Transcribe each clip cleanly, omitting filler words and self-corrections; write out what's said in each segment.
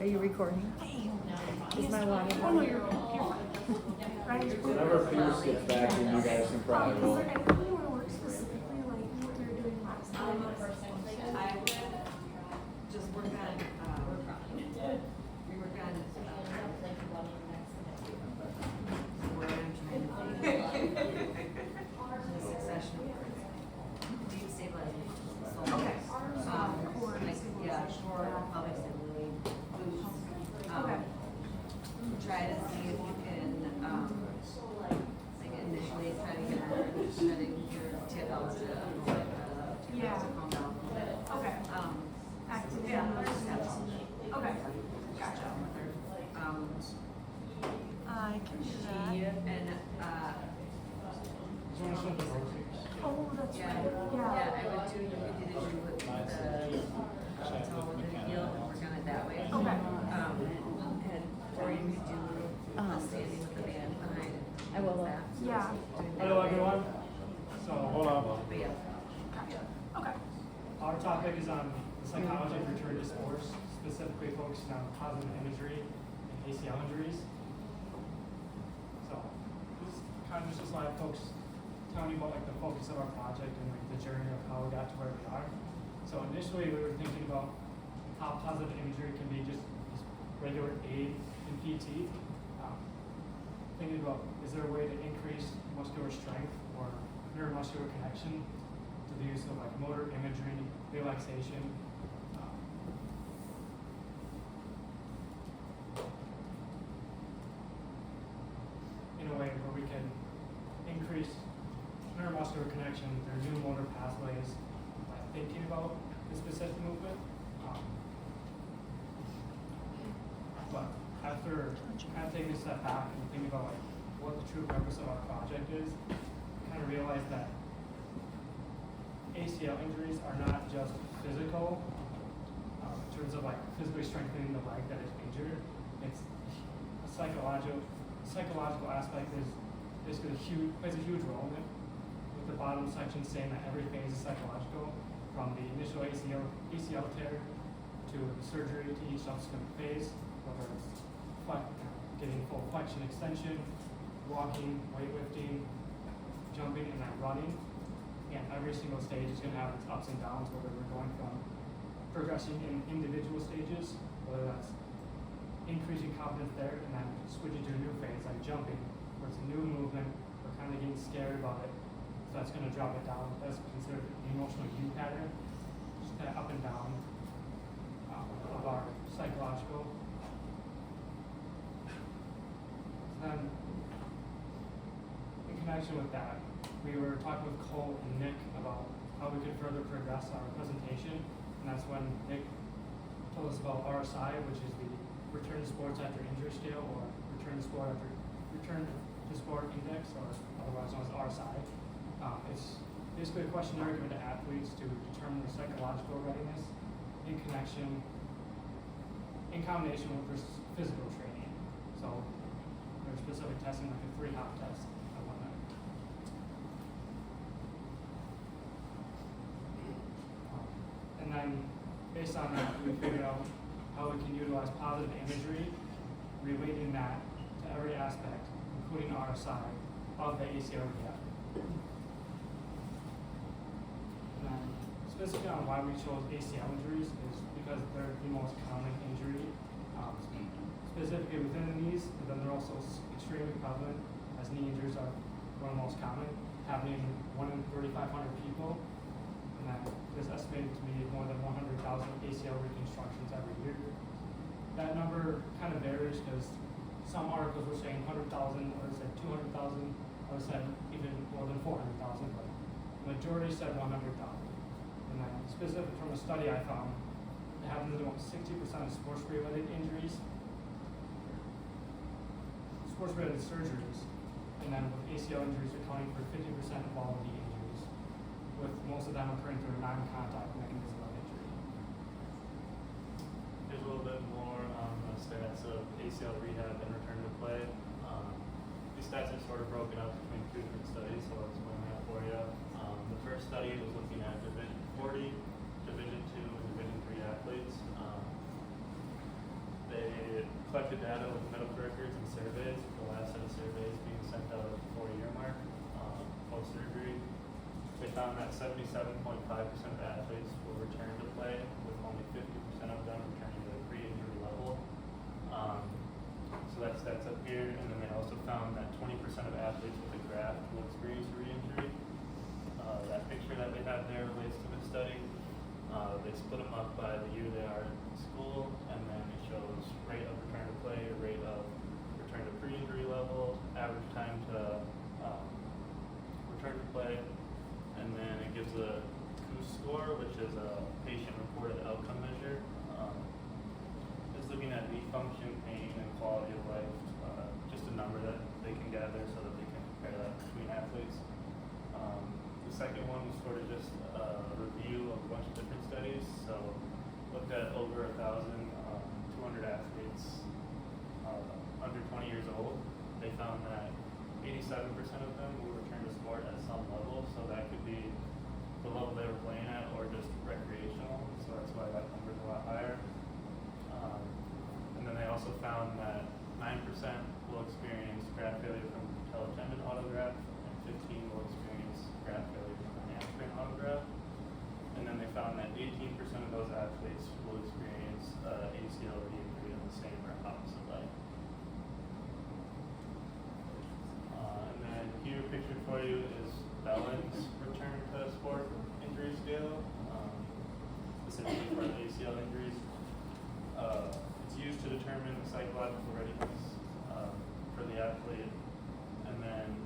Are you recording? Is my water? Oh, no, you're fine. Right? Whenever Pierce gets back, then you guys can probably Is roll. there anything you want to work specifically like what you were doing last time? I would just work on, we work on, where I'm trying to be. The succession of deep stabilization. So, Okay. like, yeah, core, pelvic stability, glutes. Okay. Try to see if you can, like initially try to get your TFLs to, Yeah. calm down a little bit. Okay. Activate on those steps. Okay. Gotcha. I can do that. And, Oh, that's yeah, right. yeah, Yeah. I would do, you could do the Jew with the, toe with the heel and work on it that way. Okay. And, or you could do the standing with the band behind it. I will. That. Yeah. Hello everyone. So hold on. But yeah. Gotcha. Okay. Our topic is on the psychology of return to sports, specifically focusing on positive imagery and ACL injuries. So this is kind of just like folks telling you about like the focus of our project and like the journey of how we got to where we are. So initially we were thinking about how positive imagery can be just regular aid in PT. Thinking about, is there a way to increase muscular strength or neuromuscular connection to the use of like motor imagery, relaxation. In a way where we can increase neuromuscular connection through new motor pathways by thinking about the specific movement. But after kind of taking a step back and thinking about like what the true purpose of our project is, I kind of realized that ACL injuries are not just physical, in terms of like physically strengthening the leg that is injured. It's a psychological aspect is basically plays a huge role in it. With the bottom section saying that every phase is psychological, from the initial ACL tear to the surgery to each subsequent phase, whether it's getting full flexion extension, walking, weightlifting, jumping, and then running. And every single stage is going to have its ups and downs, whether we're going from progressing in individual stages, whether that's increasing confidence there, and then switching to a new phase like jumping, where it's a new movement, we're kind of getting scared about it, so that's going to drop it down. That's considered the emotional U pattern, just kind of up and down of our psychological. So then, in connection with that, we were talking with Cole and Nick about how we could further progress our presentation, and that's when Nick told us about RSI, which is the Return to Sports After Injury Scale, or Return to Sport Index, or otherwise known as RSI. It's basically a questionnaire given to athletes to determine their psychological readiness in combination with their physical training. So there's specific testing, like a 3-hop test and whatnot. And then based on that, we figured out how we can utilize positive imagery, relating that to every aspect, including RSI, of the ACL rehab. And then specifically on why we chose ACL injuries is because they're the most common injury, specifically within the knees, but then they're also extremely prevalent, as knee injuries are one of the most common, happening 1 in 3,500 people. And then there's estimated to be more than 100,000 ACL reconstructions every year. That number kind of varies because some articles were saying 100,000, others said 200,000, others said even more than 400,000, but the majority said 100,000. And then specific from a study I found, it happens in about 60% of sports-related injuries, sports-related surgeries, and then with ACL injuries accounting for 50% of all of the injuries, with most of them occurring through a non-contact mechanism of injury. Here's a little bit more on the stats of ACL rehab and return to play. These stats are sort of broken up between 2 different studies, so I'll explain that for you. The first study was looking at Division 40, Division 2, and Division 3 athletes. They split them up by the year they are in school, and then it shows rate of return to play, rate of return to pre-injury level, average time to return to play, and then it gives a COOS score, which is a patient-reported outcome measure. It's looking at knee function, pain, and quality of life, just a number that they can gather so that they can compare that between athletes. The second one was sort of just a review of a bunch of different studies. So looked at over 1,200 athletes under 20 years old. They found that 87% of them will return to sport at some level. So that could be the level they were playing at or just recreational. So that's why that number is a lot higher. And then they also found that 9% will experience graft failure from patella tendon autograft, and 15 will experience graft failure from a hamstring autograft. And then they found that 18% of those athletes will experience ACL re-injury in the same or opposite leg. And then here pictured for you is Bellin's return to sport injury scale, specifically for ACL injuries. It's used to determine the psychological readiness for the athlete. And then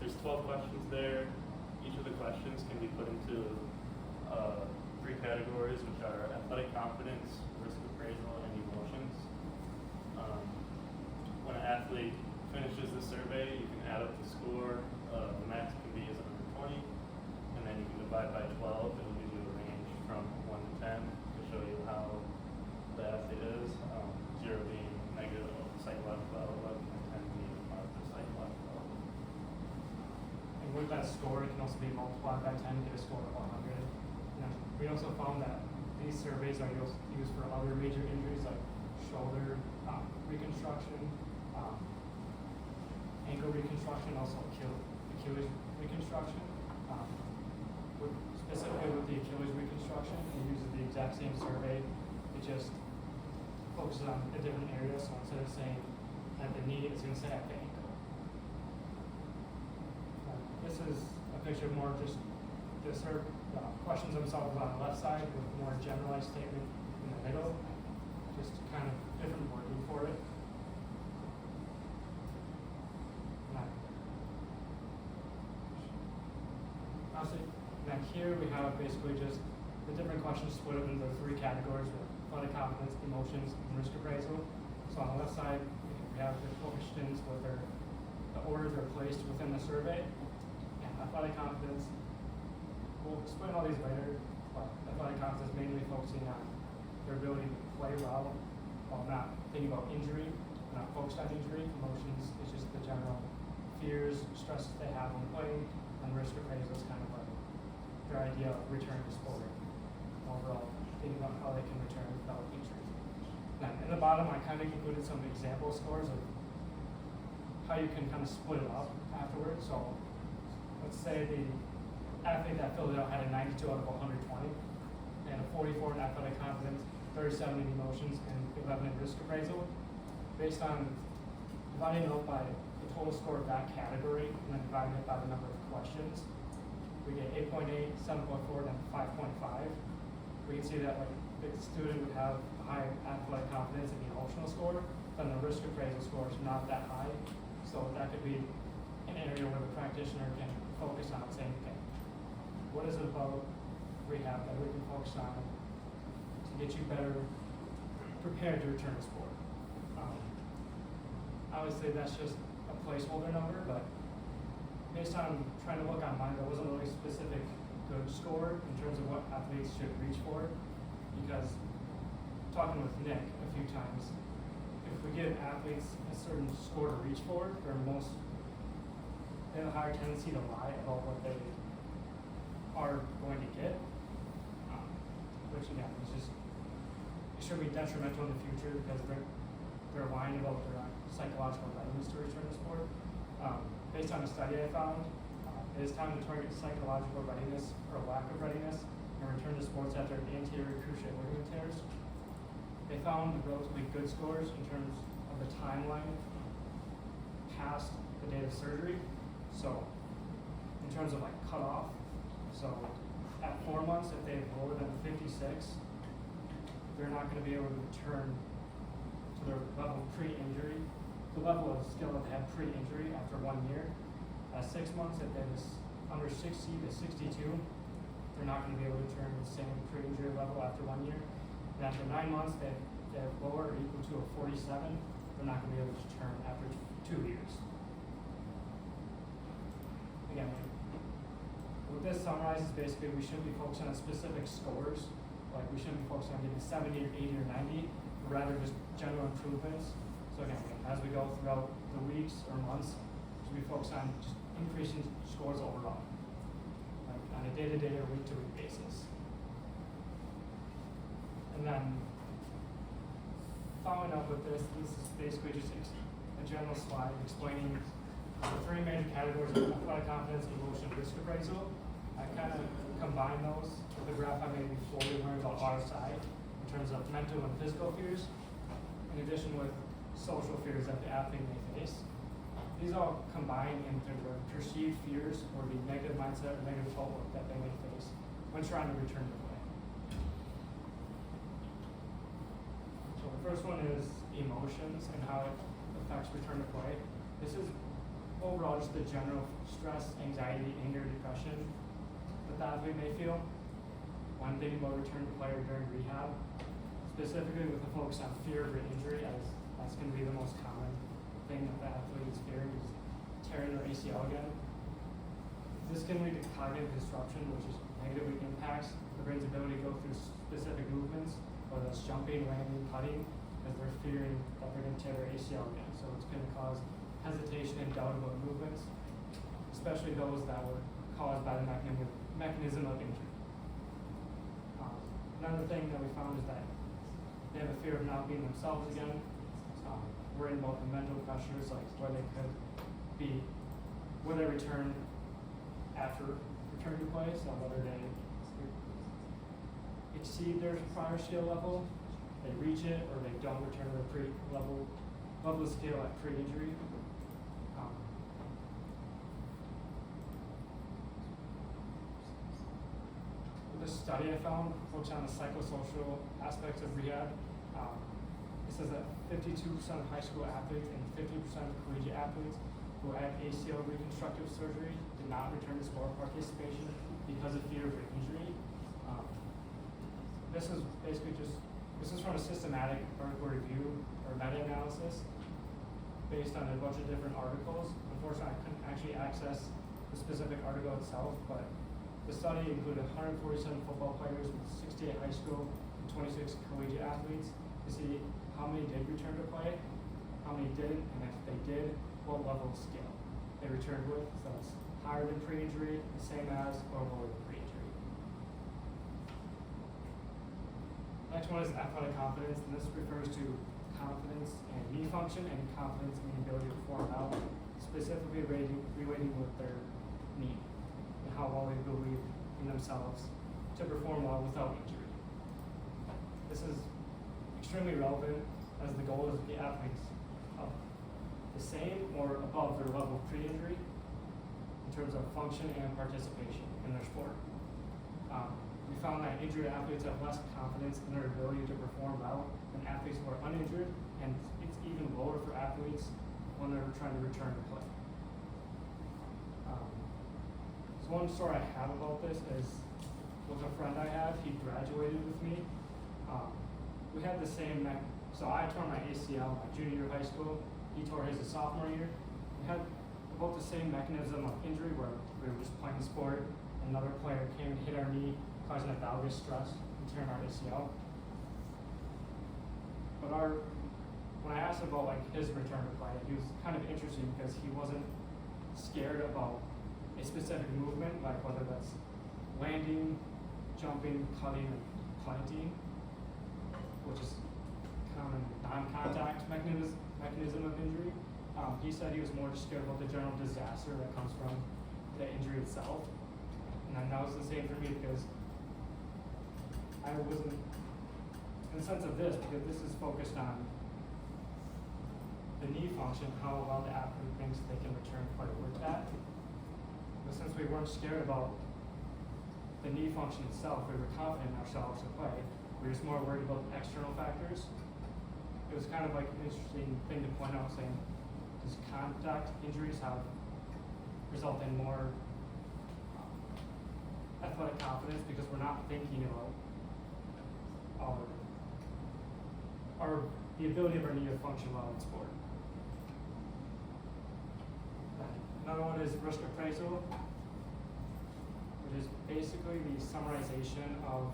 there's 12 questions there. Each of the questions can be put into 3 categories, which are athletic confidence, risk appraisal, and emotions. When an athlete finishes the survey, you can add up the score. The max can be is 120, and then you can divide by 12. It'll give you a range from 1 to 10 to show you how the athlete is. 0 being negative psychological outlook, and 10 being positive psychological outlook. And with that score, it can also be multiplied by 10 to get a score of 100. And we also found that these surveys are used for other major injuries like shoulder reconstruction, ankle reconstruction, also Achilles reconstruction. Specifically with the Achilles reconstruction, it uses the exact same survey. It just focuses on a different area, so instead of saying at the knee, it's going to say at the ankle. This is a picture of more just the questions themselves on the left side with more generalized statement in the middle, just kind of different wording for it. Now here we have basically just the different questions split up into 3 categories with athletic confidence, emotions, and risk appraisal. So on the left side, we have the questions with the order they're placed within the survey. And athletic confidence, we'll explain all these later, but athletic confidence mainly focusing on their ability to play well while not thinking about injury, not focused on injury. Emotions is just the general fears, stresses they have when playing, and risk appraisal is kind of like their idea of return to sport. Overall, thinking about how they can return without injury. Now, in the bottom, I kind of included some example scores of how you can kind of split it up afterwards. So, let's say the athlete that filled it out had a 92 out of 120, and a 44 in athletic confidence, 37 in emotions, and 11 in risk appraisal. Based on dividing it up by the total score of that category, and then dividing it by the number of questions, we get 8.8, 7.4, and 5.5. We can see that like the student would have a high athletic confidence and the emotional score, then the risk appraisal score is not that high. So that could be an area where the practitioner can focus on saying, okay, what is it about rehab that we can focus on to get you better prepared to return to sport? Obviously that's just a placeholder number, but based on trying to look online, there wasn't really a specific good score in terms of what athletes should reach for, because talking with Nick a few times, if we give athletes a certain score to reach for, they have a higher tendency to lie about what they are going to get, which again, it should be detrimental in the future because they're lying about their psychological readiness to return to sport. Based on a study I found, it is time to target psychological readiness or lack of readiness and return to sports after anterior cruciate ligament tears. They found relatively good scores in terms of the timeline past the date of surgery. So, in terms of like cutoff, so at 4 months, if they have lower than 56 6, they're not going to be able to return to their level pre-injury, the level of skill that they had pre-injury after 1 year. At 6 months, if they're under 60 to 62, they're not going to be able to return to the same pre-injury level after 1 year. And after 9 months, they have lower or equal to a 47, they're not going to be able to return after 2 years. Again, what this summarizes basically we shouldn't be focusing on specific scores, like we shouldn't be focusing on getting 70 or 80 or 90, but rather just general improvements. So again, as we go throughout the weeks or months, we should be focused on just increasing scores overall, like on a day-to-day or week-to-week basis. And then following up with this is basically just a general slide explaining the 3 major categories of athletic confidence, emotion, and risk appraisal. I kind of combine those with the graph I made before we learned about RSI in terms of mental and physical fears, in addition with social fears that the athlete may face. These all combine into the perceived fears or the negative mindset or negative outlook that they may face when trying to return to play. So the first one is emotions and how it affects return to play. This is overall just the general stress, anxiety, anger, depression that the athlete may feel when thinking about return to play or during rehab, specifically with the focus on fear of re-injury, as that's going to be the most common thing that the athlete is fearing, is tearing their ACL again. This can lead to cognitive disruption, which is negatively impacts the brain's ability to go through specific movements, whether it's jumping, landing, cutting, as they're fearing that they're going to tear their ACL again. So it's going to cause hesitation and doubt about movements, especially those that were caused by the mechanism of injury. Another thing that we found is that they have a fear of not being themselves again, worrying about the mental pressures, like where they could be, where they return after return to play, so whether they exceed their prior skill level, they reach it, or they don't return to their level of skill at pre-injury. This study I found focused on the psychosocial aspects of rehab. It says that 52% of high school athletes and 50% of collegiate athletes who had ACL reconstructive surgery did not return to sport participation because of fear of re-injury. This is basically this is from a systematic article review or meta-analysis based on a bunch of different articles. Unfortunately, I couldn't actually access the specific article itself, but the study included 147 football players with 68 high school and 26 collegiate athletes to see how many did return to play, how many didn't, and if they did, what level of skill they returned with. So it's higher than pre-injury, the same as, or lower than pre-injury. Next one is athletic confidence, and this refers to confidence in knee function and confidence in the ability to perform out, specifically relating with their knee and how well they believe in themselves to perform well without injury. This is extremely relevant as the goal is the athletes up the same or above their level of pre-injury in terms of function and participation in their sport. We found that injured athletes have less confidence in their ability to perform well than athletes who are uninjured, and it's even lower for athletes when they're trying to return to play. So one story I have about this is with a friend I have. He graduated with me. We had the same so I tore my ACL my junior year of high school. He tore his sophomore year. We had about the same mechanism of injury where we were just playing the sport. Another player came and hit our knee, causing a valgus stress and tearing our ACL. But when I asked him about like his return to play, he was kind of interesting because he wasn't scared about a specific movement, like whether that's landing, jumping, cutting, and planting, which is common non-contact mechanism of injury. He said he was more just scared about the general disaster that comes from the injury itself. And that was the same for me because I wasn't, in the sense of this, because this is focused on the knee function, how well the athlete thinks they can return play with that. But since we weren't scared about the the knee function itself, we were confident in ourselves to play. We were just more worried about the external factors. It was kind of like an interesting thing to point out, saying, does contact injuries result in more athletic confidence because we're not thinking about the ability of our knee to function well in sport. Another one is risk appraisal, which is basically the summarization of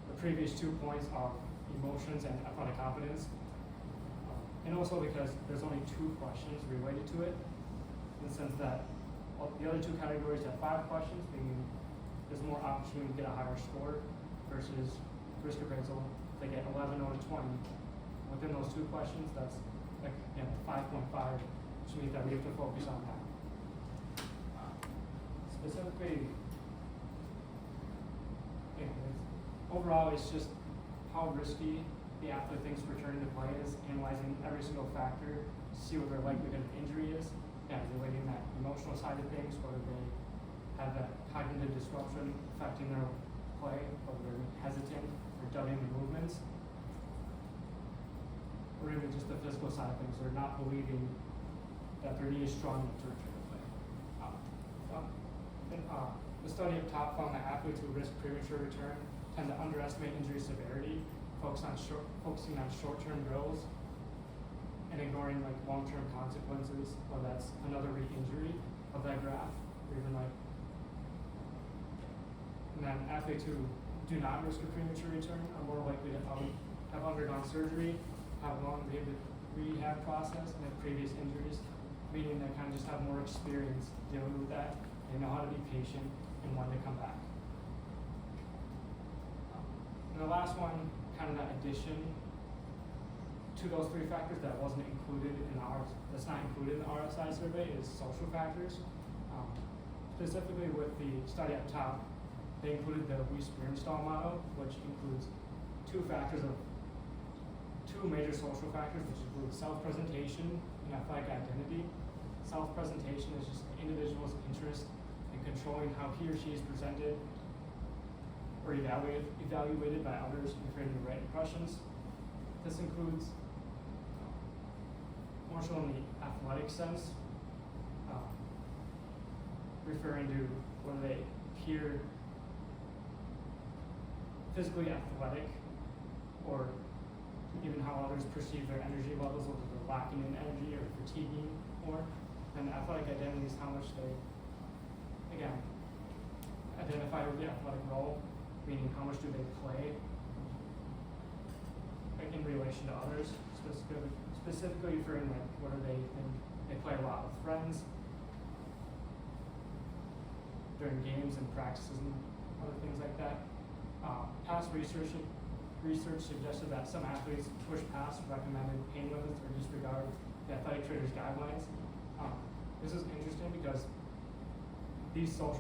the previous 2 points of emotions and athletic confidence. And also because there's only 2 questions related to it, in the sense that the other 2 categories have 5 questions, meaning there's more opportunity to get a higher score versus risk appraisal. They get 11 out of 20. Within those 2 questions, that's like 5.5, which means that we have to focus on that. Specifically, overall, it's just how risky the athlete thinks returning to play is, analyzing every single factor to see what their likelihood of injury is, and relating that emotional side of things, whether they have that cognitive disruption affecting their play, whether they're hesitant or doubting their movements, or even just the physical side of things. They're not believing that their knee is strong enough to return to play. The study up top found that athletes who risk premature return tend to underestimate injury severity, focusing on short-term drills and ignoring like long-term consequences, whether that's another re-injury of that graph, or even like. And then athletes who do not risk a premature return are more likely to have undergone surgery, have long rehab process, and have previous injuries, meaning they kind of just have more experience dealing with that. They know how to be patient and when to come back. And the last one, kind of that addition to those 3 factors that wasn't included in that's not included in the RSI survey, is social factors. Specifically with the study up top, they included the Weiss-Bernstall model, which includes 2 major social factors, which include self-presentation and athletic identity. Self-presentation is just the individual's interest in controlling how he or she is presented or evaluated by others and creating the right impressions. This includes more so in the athletic sense, referring to whether they appear physically athletic, or even how others perceive their energy levels, whether they're lacking in energy or fatiguing more. And athletic identity is how much they, again, identify with the athletic role, meaning how much do they play like in relation to others, specifically referring like whether they think they play a lot with friends during games and practices and other things like that. Past research suggested that some athletes push past recommended pain limits or disregard the athletic trainers' guidelines. This is interesting because these social